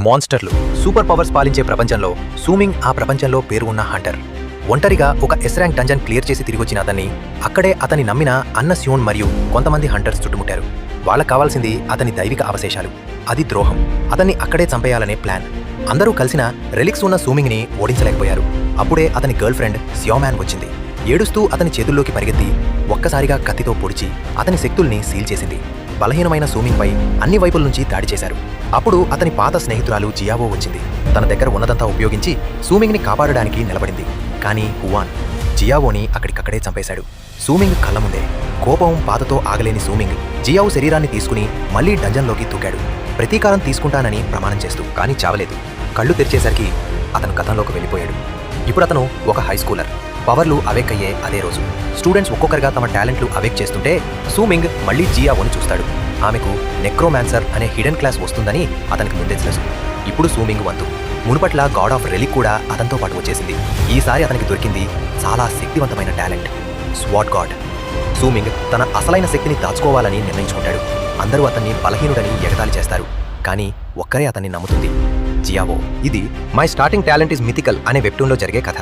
మాన్స్టర్లు super powers పాలించే ప్రపంచంలో సూమింగ్ ఆ ప్రపంచంలో పేరు ఉన్న హంటర్. ఒంటరిగా ఒక ఎస్ ర్యాంక్ డంజన్ క్లియర్ చేసి తిరిగొచ్చిన అతన్ని అక్కడే అతని నమ్మిన అన్న స్యూన్ మరియు కొంతమంది హంటర్స్ చుట్టుముట్టారు. వాళ్ళకు కావాల్సింది అతని దైవిక అవశేషాలు. అది ద్రోహం. అతన్ని అక్కడే చంపేయాలనే ప్లాన్. అందరూ కలిసిన రెలిక్స్ ఉన్న సూమింగ్ని ఓడించలేకపోయారు. అప్పుడే అతని గర్ల్ ఫ్రెండ్ సియోమాన్ వచ్చింది. ఏడుస్తూ అతని చేతుల్లోకి పరిగెత్తి ఒక్కసారిగా కత్తితో పొడిచి అతని శక్తుల్ని సీల్ చేసింది. బలహీనమైన సూమింగ్పై అన్ని వైపుల నుంచి దాడి చేశారు. అప్పుడు అతని పాత స్నేహితురాలు జియావో వచ్చింది. తన దగ్గర ఉన్నదంతా ఉపయోగించి సూమింగ్ని కాపాడడానికి నిలబడింది. కానీ హువాన్ జియావోని అక్కడికక్కడే చంపేశాడు. సూమింగ్ కళ్ళ ముందే. కోపం బాధతో ఆగలేని సూమింగ్ జియావో శరీరాన్ని తీసుకుని మళ్లీ డంజన్లోకి తూకాడు, ప్రతీకారం తీసుకుంటానని ప్రమాణం చేస్తూ. కానీ చావలేదు. కళ్ళు తెరిచేసరికి అతను గతంలోకి వెళ్ళిపోయాడు. ఇప్పుడు అతను ఒక హై స్కూలర్. పవర్లు అవేక్ అయ్యే అదే రోజు స్టూడెంట్స్ ఒక్కొక్కరిగా తమ టాలెంట్లు అవేక్ చేస్తుంటే సూమింగ్ మళ్లీ జియావోని చూస్తాడు. ఆమెకు నెక్రోమాన్సర్ అనే హిడెన్ క్లాస్ వస్తుందని అతనికి ముందే తెలుసు. ఇప్పుడు సూమింగ్ వంతు. మునుపట్ల గాడ్ ఆఫ్ రెలిక్ కూడా అతనితో పాటు వచ్చేసింది. ఈసారి అతనికి దొరికింది చాలా శక్తివంతమైన టాలెంట్, స్వాట్ గాడ్. సూమింగ్ తన అసలైన శక్తిని దాచుకోవాలని నిర్ణయించుకుంటాడు. అందరూ అతన్ని బలహీనుడని ఎగతాళి చేస్తారు. కానీ ఒక్కరే అతన్ని నమ్ముతుంది, జియావో. ఇది my starting talent is mythical అనే వెబ్టూన్లో జరిగే కథ.